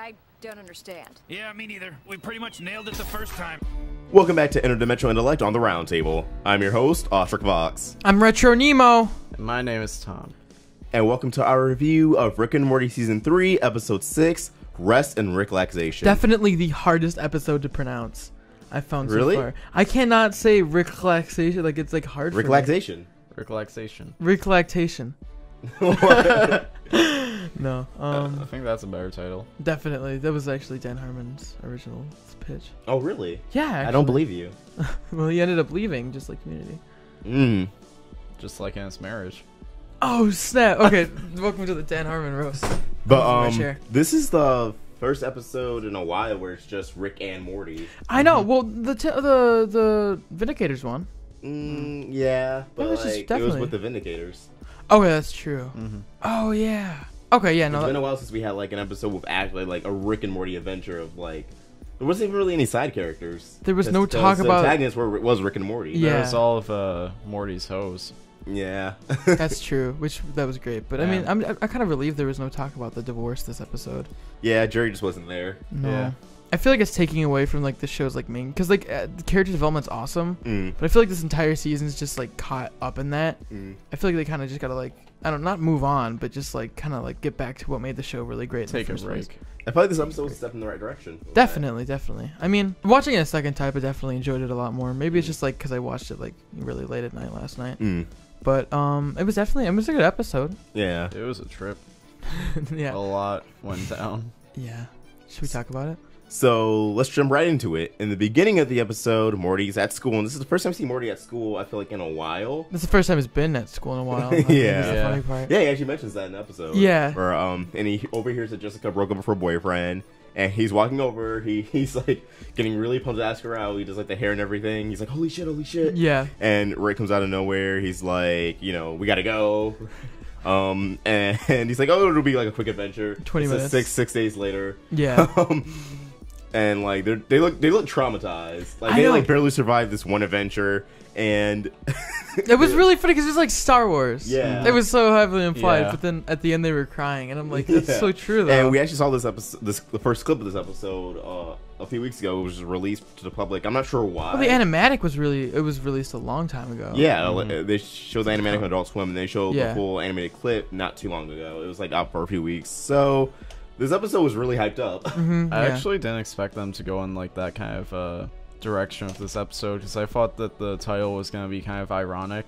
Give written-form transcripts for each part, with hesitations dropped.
I don't understand. Yeah, me neither. We pretty much nailed it the first time. Welcome back to Interdimensional Intellect on the Roundtable. I'm your host, Rick Vox. I'm Retro Nemo. And my name is Tom. And welcome to our review of Rick and Morty Season 3, Episode 6, Rest and Ricklaxation. Definitely the hardest episode to pronounce I found Really? so far. I cannot say Ricklaxation, like it's like hard for me. Ricklaxation. Ricklaxation. Ricklaxation. No. I think that's a better title. Definitely. That was actually Dan Harmon's original pitch. Oh, really? Yeah, actually. I don't believe you. Well, he ended up leaving, just like Community. Just like in his marriage. Oh, snap. Okay, welcome to the Dan Harmon roast. But this is the first episode in a while where it's just Rick and Morty. I know. Well, the Vindicators one. Yeah, but It was just it was definitely- with the Vindicators. Okay, that's true. Oh yeah. Okay, yeah. No. It's been a while since we had like an episode with actually like a Rick and Morty adventure of like there wasn't even really any side characters. There was no talk about the antagonist was Rick and Morty. Yeah. There was all of Morty's hoes. Yeah. That's true. That was great. But Yeah. I mean, I kind of relieved there was no talk about the divorce this episode. Yeah, Jerry just wasn't there. No. Yeah. I feel like it's taking away from like the show's like main, because like the character development's awesome, but I feel like this entire season's just like caught up in that. I feel like they kind of just gotta like not move on, but just like kind of like get back to what made the show really great. Take in a the first place. break. I feel like this episode was a step in the right direction. Definitely. I mean, watching it a second time, I definitely enjoyed it a lot more. Maybe it's just like because I watched it like really late at night last night. But it was a good episode. Yeah. It was a trip. Yeah. A lot went down. Yeah. Should we talk about it? So let's jump right into it. In the beginning of the episode, Morty's at school, and this is the first time I see Morty at school, I feel like, in a while. This is the first time he's been at school in a while. I think Yeah. is the funny part. Yeah, he actually mentions that in the episode. Yeah. Where, and he overhears that Jessica broke up with her boyfriend, and he's walking over, he's like getting really pumped to ask her out. He does like the hair and everything. He's like, holy shit. Yeah. And Rick comes out of nowhere. He's like, we gotta go. And he's like, oh, it'll be like a quick adventure. 20 minutes. Six days later. Yeah. And like they look traumatized. Like I they know. like barely survived this one adventure, and It was really funny because it was like Star Wars. Yeah. It was so heavily implied, Yeah. but then at the end they were crying, and I'm like, that's Yeah. so true though. And we actually saw this episode, the first clip of this episode, a few weeks ago. It was released to the public. I'm not sure why. well, the animatic was released a long time ago. Yeah, they showed the animatic on Adult Swim, and they showed Yeah. the full animated clip not too long ago. It was like out for a few weeks. So this episode was really hyped up. I actually didn't expect them to go in like that kind of direction with this episode because I thought that the title was going to be kind of ironic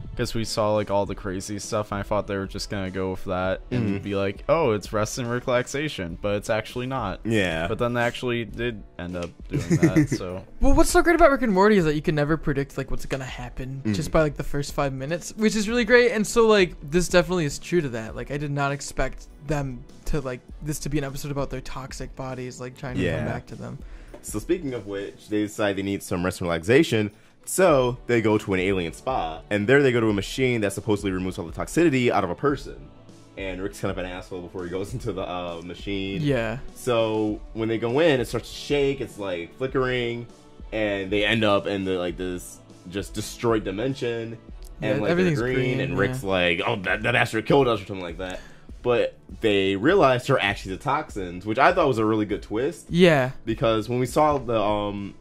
because we saw like all the crazy stuff and I thought they were just going to go with that and be like, oh, it's rest and relaxation, but it's actually not. Yeah. But then they actually did end up doing that. So Well, what's so great about Rick and Morty is that you can never predict like what's gonna happen just by like the first 5 minutes, which is really great. And so like this definitely is true to that. Like I did not expect them to like this to be an episode about their toxic bodies like trying to come back to them. So speaking of which, they decide they need some rest and relaxation. So they go to an alien spa, and there they go to a machine that supposedly removes all the toxicity out of a person. And Rick's kind of an asshole before he goes into the machine. Yeah. So when they go in, it starts to shake. It's like flickering, and they end up in this just destroyed dimension. And Yeah, like everything's they're green, and yeah. Rick's like, "Oh, that asteroid killed us" or something like that. But they realized they're actually the toxins, which I thought was a really good twist. Yeah. Because when we saw the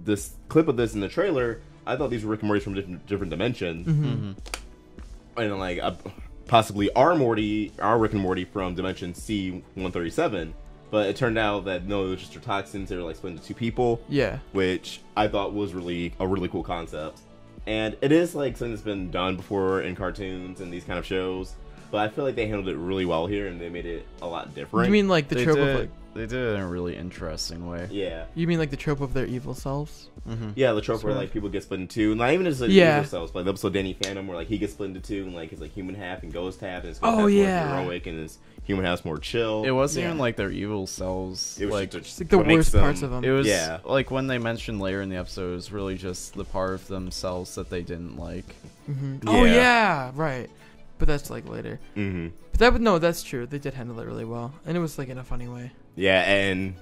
this clip of this in the trailer, I thought these were Rick and Morty from different dimensions, and like possibly our Rick and Morty from dimension C-137. But it turned out that no, it was just their toxins. They were like split into two people. Yeah. Which I thought was really a really cool concept, and it is like something that's been done before in cartoons and these kind of shows. But I feel like they handled it really well here, and they made it a lot different. You mean like the they trope did, of like they did it in a really interesting way. Yeah. you mean like the trope of their evil selves? Yeah, the trope where Sort of. like people get split into two, not even just like Yeah. themselves, but the episode Danny Phantom where like he gets split into two, and like his like human half and ghost half, and his ghost Oh, half's yeah. more heroic, and his human half's more chill. It wasn't Yeah. even like their evil selves. It was like just Like the what makes worst parts of them. it was Yeah. like when they mentioned later in the episode, it was really just the part of themselves that they didn't like. Oh Yeah. yeah, right. But that's like later. Mm-hmm. But that's true. They did handle it really well, and it was like in a funny way. Yeah, and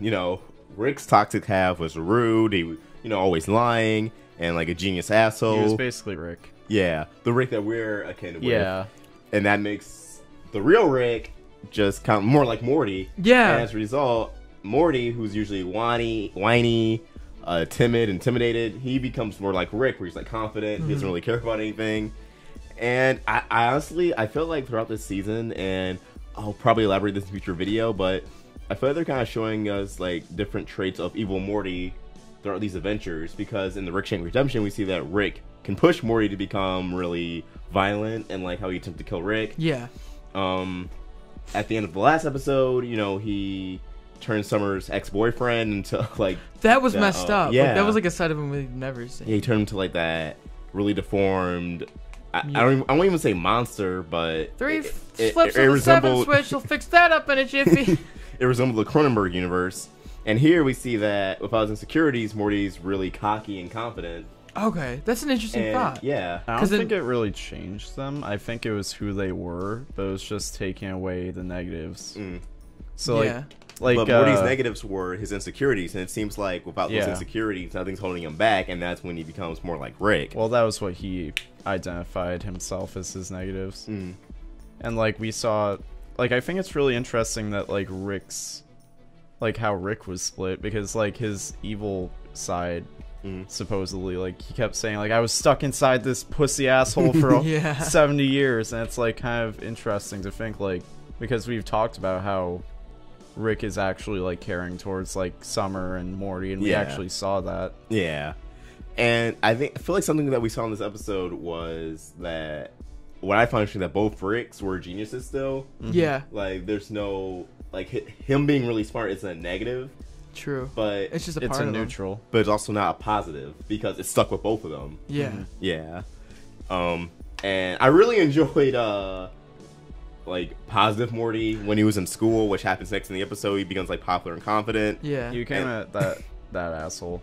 Rick's toxic half was rude. He always lying and like a genius asshole. He was basically Rick. Yeah, the Rick that we're akin with. Yeah. And that makes the real Rick just kind of more like Morty. Yeah. And as a result, Morty, who's usually whiny, timid, intimidated, he becomes more like Rick, where he's like confident, he doesn't really care about anything. And I honestly, I feel like throughout this season, and I'll probably elaborate this in a future video, but I feel like they're kind of showing us like different traits of evil Morty throughout these adventures, because in the Ricklaxation Redemption, we see that Rick can push Morty to become really violent, and like how he attempted to kill Rick. Yeah. At the end of the last episode, you know, he turned Summer's ex-boyfriend into like that was messed up. Yeah, like, that was like a side of him we've never seen. Yeah, he turned into like that really deformed. I won't even say monster, but Three flips of the 7 switch will fix that up in a jiffy. It resembled the Cronenberg universe, and here we see that without his insecurities, Morty's really cocky and confident. Okay, that's an interesting thought. Yeah, I don't think it really changed them. I think it was who they were, but it was just taking away the negatives. So yeah. but Morty's negatives were his insecurities, and it seems like without those insecurities, nothing's holding him back, and that's when he becomes more like Rick. Well, that was what he identified himself as, his negatives. And like we saw, like I think it's really interesting that like Rick's, like how Rick was split, because like his evil side, supposedly, like he kept saying like I was stuck inside this pussy asshole for 70 years, and it's like kind of interesting to think, like, because we've talked about how Rick is actually like caring towards like Summer and Morty, and we actually saw that. Yeah. And I feel like something that we saw in this episode was that what I found interesting, that both Ricks were geniuses still. Yeah. Like there's no like him being really smart isn't a negative. True. But it's just a part it's a of neutral. them. But it's also not a positive, because it's stuck with both of them. Yeah. Yeah. And I really enjoyed like positive Morty when he was in school, which happens next in the episode. He becomes like popular and confident. Yeah. You came at that asshole.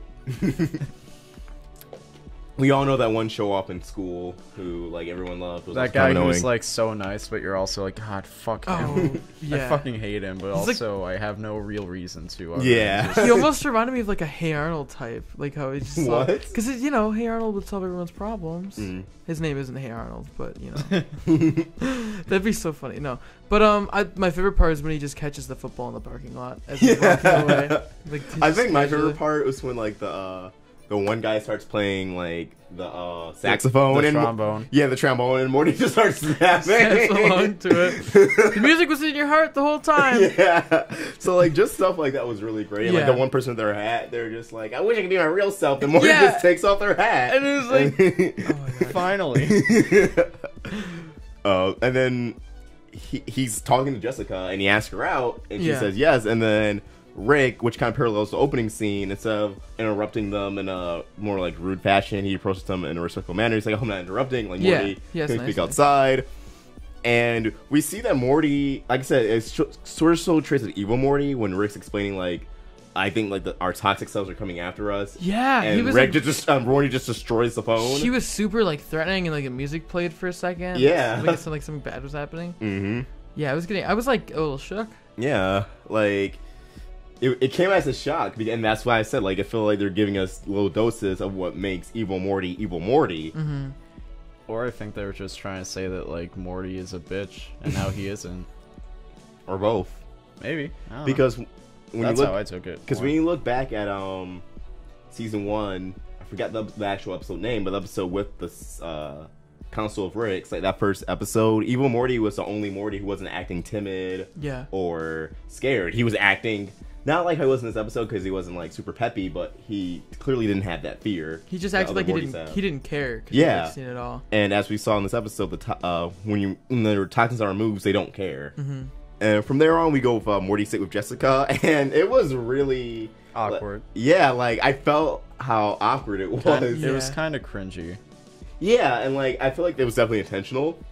We all know that one show off in school who like everyone loved. Was that guy who's like so nice, but you're also like, God, fuck him. I fucking hate him, but he's also like, I have no real reason to. Yeah. He almost reminded me of like a Hey Arnold type, like how he just what? Because you know Hey Arnold would solve everyone's problems. His name isn't Hey Arnold, but you know that'd be so funny. No, but my favorite part is when he just catches the football in the parking lot as he's walking away. Like, I think my favorite part was when like the one guy starts playing like the saxophone the and trombone. Yeah, the trombone, and Morty just starts snapping. Snaps along to it. The music was in your heart the whole time. Yeah. So like just stuff like that was really great. And like the one person with their hat, they're just like, I wish I could be my real self. And Morty just takes off their hat. And it was like, oh my God. Finally. And then he's talking to Jessica, and he asks her out, and she says yes. And then Rick, which kind of parallels the opening scene, instead of interrupting them in a more like rude fashion, he approaches them in a respectful manner. He's like, oh, I'm not interrupting. Like, Morty, can we speak outside? And we see that Morty, like I said, it's sort of so traits of evil Morty when Rick's explaining, like, I think like our toxic selves are coming after us. Yeah, and he was Rick like, Morty just destroys the phone. He was super like threatening, and like the music played for a second. Yeah, like it sounded like something bad was happening. Yeah, I was like a little shook. Yeah, like. It came as a shock, and that's why I said, like, I feel like they're giving us little doses of what makes evil Morty evil Morty. Or I think they were just trying to say that, like, Morty is a bitch, and now he isn't. Or both. Maybe. Because when that's you look, how I took it. Because when you look back at season 1, I forgot the actual episode name, but the episode with the Council of Ricks, like that first episode, evil Morty was the only Morty who wasn't acting timid or scared. He was acting... Not like I was in this episode, because he wasn't like super peppy, but he clearly didn't have that fear. He just acted like he didn't care. Yeah, seen it all. And as we saw in this episode, when the toxins are removed, they don't care. And from there on, we go with Morty sit with Jessica, and it was really awkward. Like I felt how awkward it was. It was kind of cringy. Yeah, and like I feel like it was definitely intentional,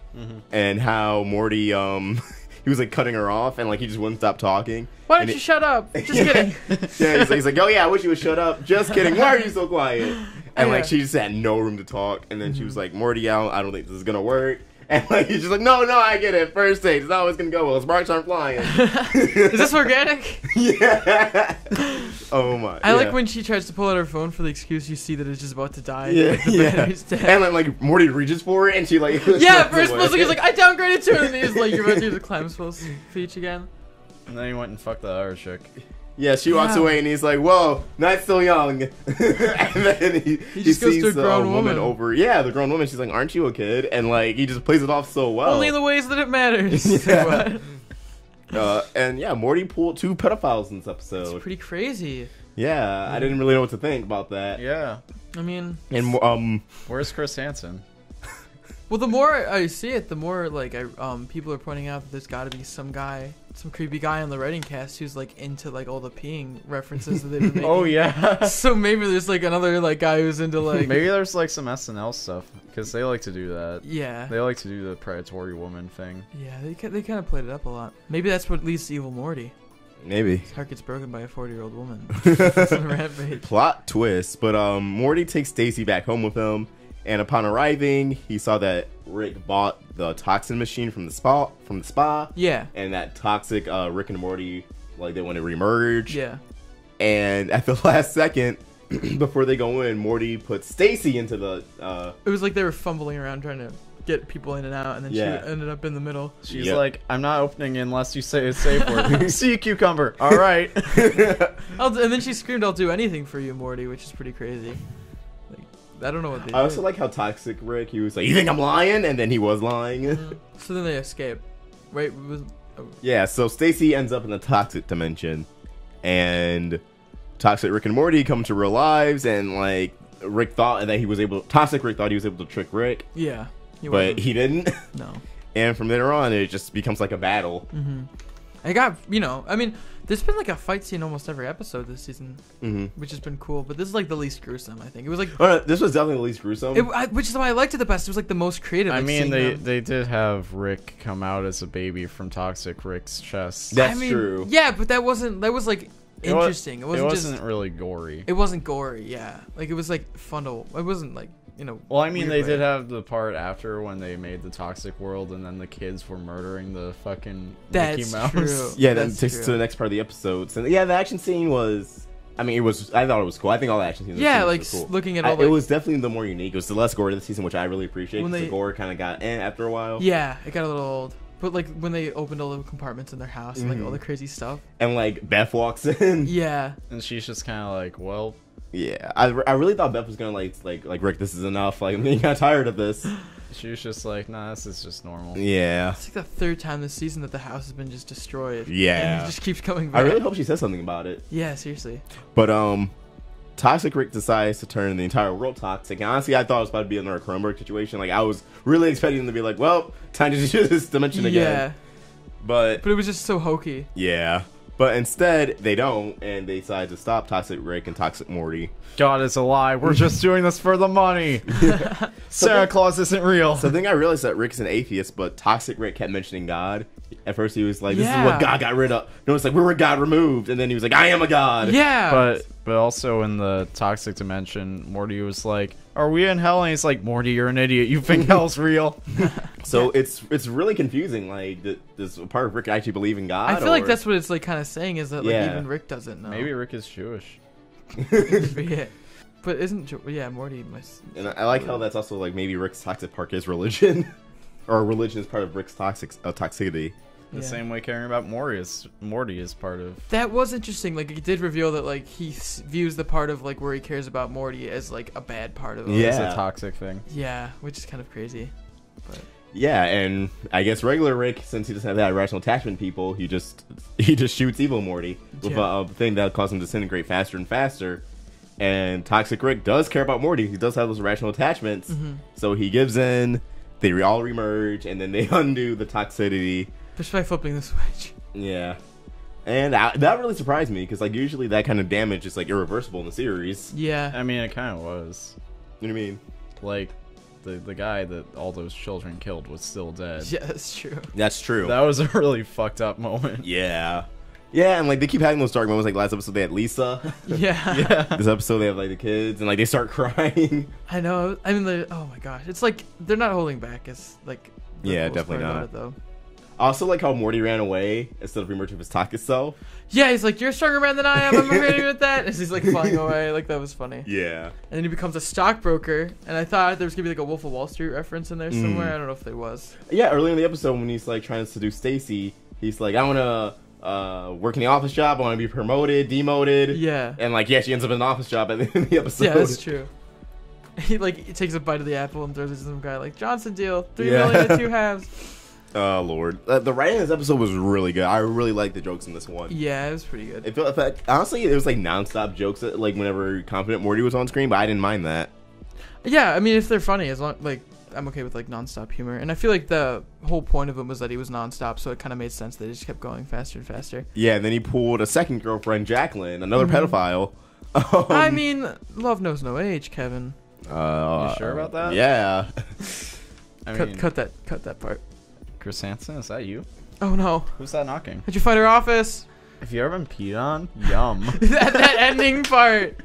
and how Morty he was like cutting her off, and like he just wouldn't stop talking. Why don't you shut up? Just kidding. Yeah, he's like, oh yeah, I wish you would shut up. Just kidding. Why are you so quiet? And like she just had no room to talk. And then she was like, Morty, I don't think this is gonna work. And like he's just like, no, I get it. First date, it's not always gonna go well. Sparks aren't flying. Is this organic? Yeah. Oh my. I like when she tries to pull out her phone for the excuse you see that it's just about to die. Yeah, like the battery's dead. And then like Morty reaches for it, and she like first he's like, I downgraded to it, and he's like, you're about to do the climb speech again. And then he went and fucked the other chick. Yeah, she walks away and he's like, "Whoa, night's still young." And then he just goes sees to a grown the woman over. Yeah, the grown woman. She's like, "Aren't you a kid?" And like he just plays it off so well. Only in the ways that it matters. Yeah. And yeah, Morty pulled 2 pedophiles in this episode. It's pretty crazy. Yeah, I didn't really know what to think about that. Yeah. I mean, And Where's Chris Hansen? well, the more I see it, the more like people are pointing out that there's got to be some creepy guy on the writing cast who's like into like all the peeing references that they've been making. Oh yeah. So maybe there's like another like guy who's into like Maybe there's like some SNL stuff because they like to do that. yeah. They like to do the predatory woman thing. Yeah, they kind of played it up a lot. Maybe that's what leads to Evil Morty. maybe His heart gets broken by a 40-year-old woman. It's on a rampage. plot twist, but Morty takes Stacy back home with him, and upon arriving, he saw that Rick bought the toxin machine from the spa. Yeah. And that toxic Rick and Morty, like, they want to remerge. Yeah. And at the last second, before they go in, Morty puts Stacy into the It was like they were fumbling around trying to get people in and out, and then Yeah. she ended up in the middle. She's Yep. like, I'm not opening unless you say a safe word. See cucumber. All right. And then she screamed, "I'll do anything for you, Morty," which is pretty crazy. Like, I don't know what they I also did. like how toxic Rick, he was like, "You think I'm lying?" And then he was lying. So then they escape. Right? Yeah, so Stacy ends up in the toxic dimension, and toxic Rick and Morty come to real lives, and like Rick thought that he was able. Toxic Rick thought he was able to trick Rick, Yeah. but wasn't. he didn't. No. And from there on, it just becomes like a battle. I got, I mean, there's been like a fight scene almost every episode this season, which has been cool. But this is like the least gruesome, I think. It was like, This was definitely the least gruesome. which is why I liked it the best. It was like the most creative. I like, mean, seeing them. they did have Rick come out as a baby from toxic Rick's chest. That's I mean, true. Yeah, but that was like interesting. It wasn't just really gory. It wasn't gory. Yeah, like it was like fun to. It wasn't like Well, I mean, weird they way. did have the part after when they made the toxic world, and then the kids were murdering the fucking Mickey That's Mouse. true. Yeah, that That's takes us to true. the next part of the episode. So yeah, the action scene was. I mean, I thought it was cool. I think all the action scenes. Yeah, were like cool. looking at all. It was definitely the more unique. It was the less gore this season, which I really appreciate. When Because they- the gore kind of got after a while. Yeah, it got a little old. But like when they opened all the compartments in their house and like all the crazy stuff. And like Beth walks in. Yeah. And she's just kind of like, well, Yeah, I really thought Beth was gonna like Rick, this is enough. Like I'm getting kind of tired of this. she was just like, nah, this is just normal. Yeah, It's like the third time this season that the house has been just destroyed. Yeah. And it just keeps coming back. I really hope she says something about it. Yeah, seriously. But Toxic Rick decides to turn the entire world toxic. And honestly, I thought it was about to be another Cronenberg situation. Like I was really expecting them to be like, well, time to do this dimension again. Yeah. But But it was just so hokey. yeah. But instead, they don't, and they decide to stop Toxic Rick and Toxic Morty. God, it's a lie. We're just doing this for the money. Santa Claus isn't real. So then I realized that Rick's an atheist, but Toxic Rick kept mentioning God. At first, he was like, "This is Yeah. what God got rid of." No, it's like, "Where God removed," and then he was like, "I am a God." Yeah. But also in the toxic dimension, Morty was like, "Are we in hell?" And he's like, "Morty, you're an idiot. You think hell's real?" So it's really confusing. Like, does a part of Rick actually believe in God? I feel like or- that's what it's like kind of saying is that like Yeah. even Rick doesn't know. Maybe Rick is Jewish. Yeah. But Morty must. And I like how that's also like maybe Rick's toxic part is religion, or religion is part of Rick's toxicity. The Yeah. same way caring about Morty is part of. That was interesting. Like it did reveal that like he views the part of like where he cares about Morty as like a bad part of him. Yeah. It's a toxic thing. Yeah, which is kind of crazy. But Yeah, and I guess regular Rick, since he doesn't have that irrational attachment to people, he just shoots evil Morty with Yeah. a thing that causes him to disintegrate faster and faster. And Toxic Rick does care about Morty. He does have those irrational attachments, so he gives in. They all remerge, and then they undo the toxicity. just by flipping the switch. Yeah, and that really surprised me because like usually that kind of damage is like irreversible in the series. Yeah. I mean, it kind of was. You know what I mean? Like, the guy that all those children killed was still dead. Yeah, that's true. That's true. That was a really fucked up moment. Yeah. Yeah, and like they keep having those dark moments. Like last episode, they had Lisa. Yeah. This episode, they have like the kids, and like they start crying. I know. I mean, oh my gosh, it's like they're not holding back. It's like the Yeah, coolest definitely part not. about it, though. Also, like how Morty ran away instead of remerging with his toxic self. Yeah, he's like, "You're a stronger man than I am. I'm agreeing with that." And he's like flying away. Like that was funny. Yeah. And then he becomes a stockbroker. And I thought there was gonna be like a Wolf of Wall Street reference in there somewhere. I don't know if there was. Yeah, earlier in the episode when he's like trying to seduce Stacy, he's like, "I want to working the office job. I want to be promoted, demoted. Yeah. And like, yeah, she ends up in an office job at the end of the episode. Yeah, that's true. He takes a bite of the apple and throws it to some guy like, Johnson deal, 3 million and 2 halves. Oh Lord, the writing in this episode was really good. I really liked the jokes in this one. Yeah, it was pretty good. It felt like, honestly, it was like nonstop jokes that, like whenever Confident Morty was on screen, but I didn't mind that. Yeah, I mean, if they're funny, as long like I'm okay with like nonstop humor, and I feel like the whole point of him was that he was nonstop, so it kind of made sense that it just kept going faster and faster. Yeah, and then he pulled a second girlfriend, Jacqueline, another pedophile. I mean, love knows no age, Kevin. You sure about that? Yeah. I mean, Cut that part. Chris Hansen, is that you? Oh no! Who's that knocking? Did you find her office? Have you ever been peed on? Yum. that ending part.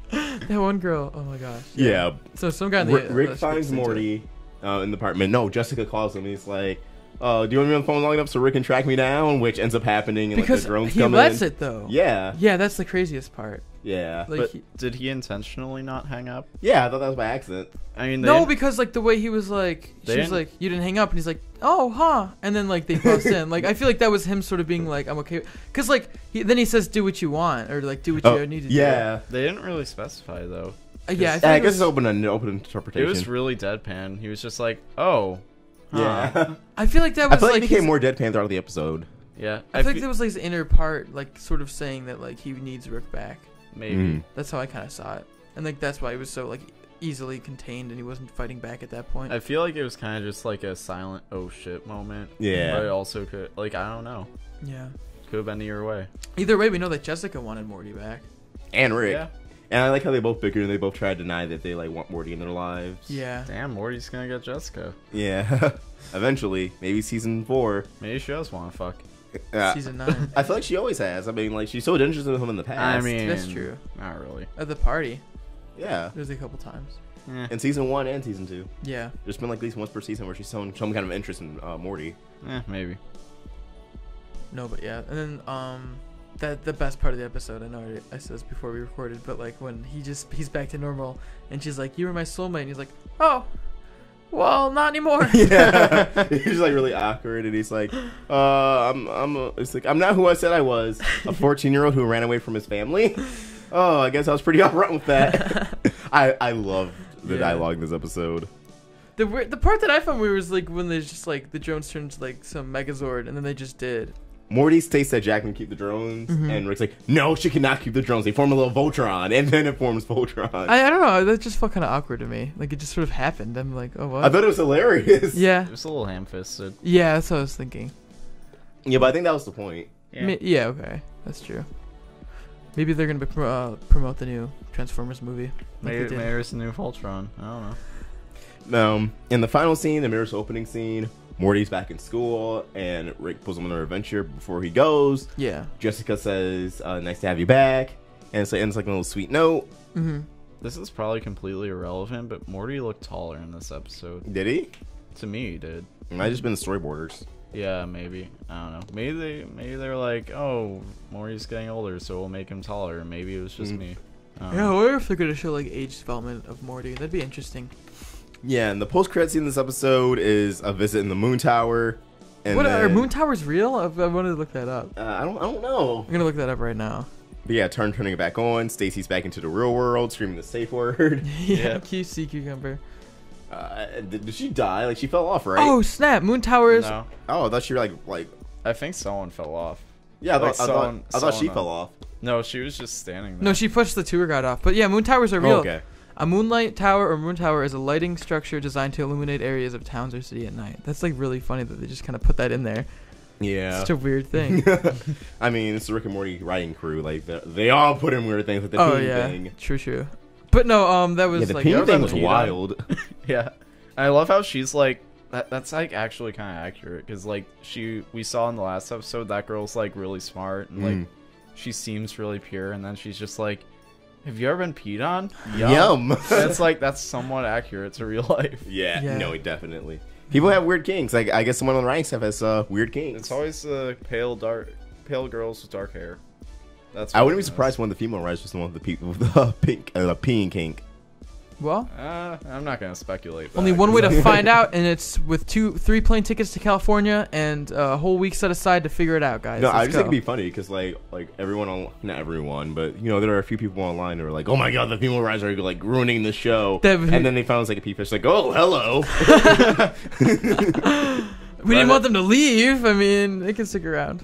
That one girl. Oh my gosh. Yeah. So some guy in the Rick finds Morty in the apartment. No, Jessica calls him. He's like, do you want to be on the phone long enough so Rick can track me down? Which ends up happening, and because like, the drones he come lets in. it though. Yeah. Yeah, that's the craziest part. Yeah. Like, but, Did he intentionally not hang up? yeah, I thought that was by accident. I mean, no, because like the way he was like, They she was didn't- like, you didn't hang up, and he's like, oh, huh, and then like they bust in. Like I feel like that was him sort of being like, I'm okay, because like then he says, do what you want, or like do what you need to yeah. they didn't really specify though. do. Yeah, I, I think guess it's open interpretation. It was really deadpan. He was just like, oh, huh. Yeah. I feel like that I was feel like like it became his- more deadpan throughout the episode. Yeah. I feel like there was like his inner part, like sort of saying that like he needs Rick back. maybe. Mm. That's how I kind of saw it, and like that's why he was so like easily contained, and he wasn't fighting back at that point. I feel like it was kind of just like a silent oh shit moment. Yeah. But it also could, like, I don't know. Yeah. Could have been either way. Either way, we know that Jessica wanted Morty back. And Rick. Yeah. And I like how they both bicker and they both try to deny that they like want Morty in their lives. Yeah. Damn, Morty's gonna get Jessica. Yeah. Eventually, maybe season 4. Maybe she does want to fuck. Season 9. I feel like she always has. I mean, like she's so interested in him in the past. I mean, That's true. Not really. At the party, yeah. there's a couple times. In season 1 and season 2, Yeah. there's been like at least once per season where she's shown some kind of interest in Morty. Maybe. No, but yeah, and then that the best part of the episode. I know I said this before we recorded, but like when he's back to normal, and she's like, "You were my soulmate," and he's like, "Oh, well, not anymore." Yeah. He's like really awkward, and he's like, it's like I'm not who I said I was. A 14-year-old who ran away from his family. Oh, I guess I was pretty upfront with that. I love the dialogue in this episode. The part that I found weird was like when there's just like the drones turned into like some Megazord, and then they just did. Morty states that Jack can keep the drones, and Rick's like, no, she cannot keep the drones. They form a little Voltron, and then it forms Voltron. I don't know. That just felt kind of awkward to me. Like it just sort of happened. I'm like, oh what? I thought it was hilarious. Yeah. It was a little ham-fisted. Yeah, that's what I was thinking. Yeah, but I think that was the point. Yeah, okay, that's true. Maybe they're gonna promote the new Transformers movie. Maybe it's a new Voltron. I don't know. In the final scene, the mirror's opening scene, Morty's back in school, and Rick pulls him on an adventure before he goes. Yeah. Jessica says, nice to have you back. And so it ends like a little sweet note. Mm-hmm. This is probably completely irrelevant, but Morty looked taller in this episode. Did he? To me, he did. Might just been the storyboarders. Yeah, maybe. I don't know. Maybe they're like, oh, Morty's getting older, so we'll make him taller. Maybe it was just me. I don't Yeah, know. I wonder if they're gonna show like age development of Morty. That'd be interesting. Yeah, and the post-credit scene in this episode is a visit in the Moon Tower. And What then, are Moon Towers real? I wanted to look that up. I don't know. I'm gonna look that up right now. But yeah, turning it back on. Stacy's back into the real world, screaming the safe word. Yeah, QC cucumber. Did she die? Like she fell off, right? Oh snap! Moon Towers. No, Oh, I thought she like. I think someone fell off. Yeah, I Like thought she someone- fell off. No, she was just standing there. No, she pushed the tour guide off. But yeah, Moon Towers are real. Oh, okay. A moonlight tower or moon tower is a lighting structure designed to illuminate areas of towns or city at night. That's like really funny that they just kind of put that in there. Yeah. Such a weird thing. I mean, it's the Rick and Morty writing crew. Like they all put in weird things, like the Oh peen yeah, thing. true. But no, that was Yeah, the like peen Yeah, thing was Peen. wild. Yeah, I love how she's like that's like actually kind of accurate because like we saw in the last episode that girl's like really smart and like she seems really pure, and then she's just like, have you ever been peed on? Yum. That's somewhat accurate to real life. Yeah, no, definitely. People have weird kinks. Like I guess someone on the writing staff has weird kinks. It's always pale girls with dark hair. That's I what wouldn't it be is. surprised when the female writers was the one with the pink peeing kink. Well, I'm not gonna speculate. only one way to find out, and it's with 3 plane tickets to California and a whole week set aside to figure it out, guys. No, I Let's just think go. it'd be funny because like everyone on, not everyone, but you know there are a few people online who are like, oh my god, the female rise are like ruining the show, and then they found it's like a P-fish like, oh hello. We didn't want them to leave. I mean, they can stick around.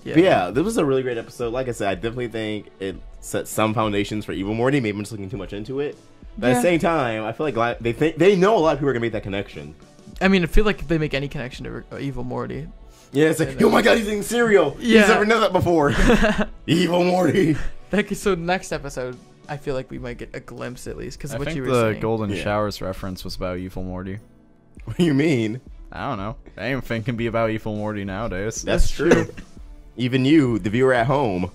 But yeah, this was a really great episode. Like I said, I definitely think it set some foundations for Evil Morty. Maybe I'm just looking too much into it. But at the same time, I feel like they know a lot of people are gonna make that connection. I mean, I feel like if they make any connection to Evil Morty. Yeah, it's like, oh my god, he's eating cereal. Yeah. He's never done that before. Evil Morty. So next episode, I feel like we might get a glimpse at least because what you were the saying. Golden Showers reference was about Evil Morty. What do you mean? I don't know. Anything can be about Evil Morty nowadays. That's true. Even you, the viewer at home.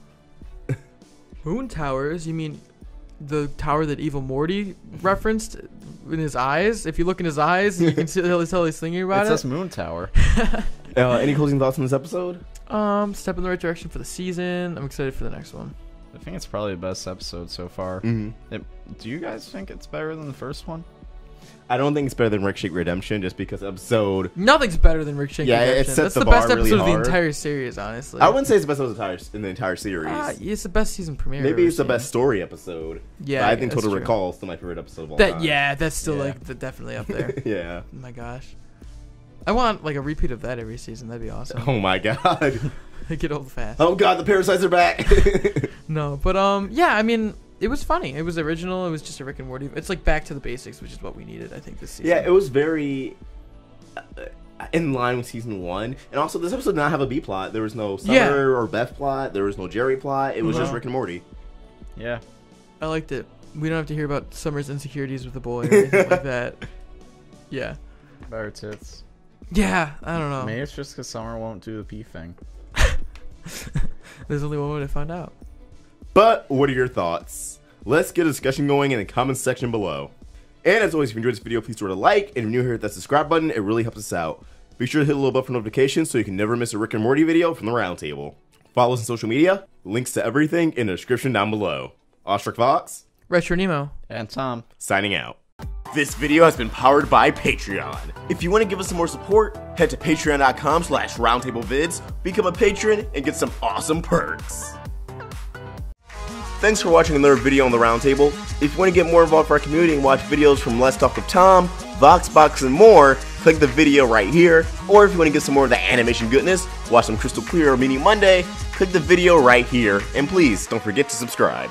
Moon towers? You mean the tower that Evil Morty referenced in his eyes? If you look in his eyes, you can tell he's thinking about it. It says Moon Tower. Any closing thoughts on this episode? Step in the right direction for the season. I'm excited for the next one. I think it's probably the best episode so far. Mm-hmm. Do you guys think it's better than the first one? I don't think it's better than Rick Shake Redemption just because episode... Nothing's better than Rick Shake Redemption. It sets That's the bar best really episode of the hard. entire series, honestly. I wouldn't say it's the best episode in the entire series. It's the best season premiere. Maybe it's the best story episode. Yeah, but I think that's Total true. Recall is still my favorite episode of all time. Yeah, that's still definitely up there. Yeah. Oh my gosh. I want like a repeat of that every season. That'd be awesome. Oh my god. They get old fast. Oh god, the parasites are back. No, but yeah, I mean, it was funny. It was original. It was just a Rick and Morty. It's like back to the basics, which is what we needed, I think, this season. Yeah, it was very in line with season 1. And also, this episode did not have a B plot. There was no Summer or Beth plot. There was no Jerry plot. It was just Rick and Morty. Yeah. I liked it. We don't have to hear about Summer's insecurities with the boy or anything like that. Yeah. Better tits. Yeah, I don't know. Maybe it's just because Summer won't do the pee thing. There's only one way to find out. But what are your thoughts? Let's get a discussion going in the comments section below. And as always, if you enjoyed this video, please throw it a like. And if you're new here, hit that subscribe button. It really helps us out. Be sure to hit the little bell for notifications so you can never miss a Rick and Morty video from the Roundtable. Follow us on social media. Links to everything in the description down below. Ostrich Fox. Retro Nemo. And Tom. Signing out. This video has been powered by Patreon. If you want to give us some more support, head to patreon.com/roundtablevids, become a patron, and get some awesome perks. Thanks for watching another video on the Roundtable. If you want to get more involved with our community and watch videos from Let's Talk with Tom, Voxbox, and more, click the video right here. Or if you want to get some more of the animation goodness, watch some Crystal Clear or Meeting Monday, click the video right here. And please, don't forget to subscribe.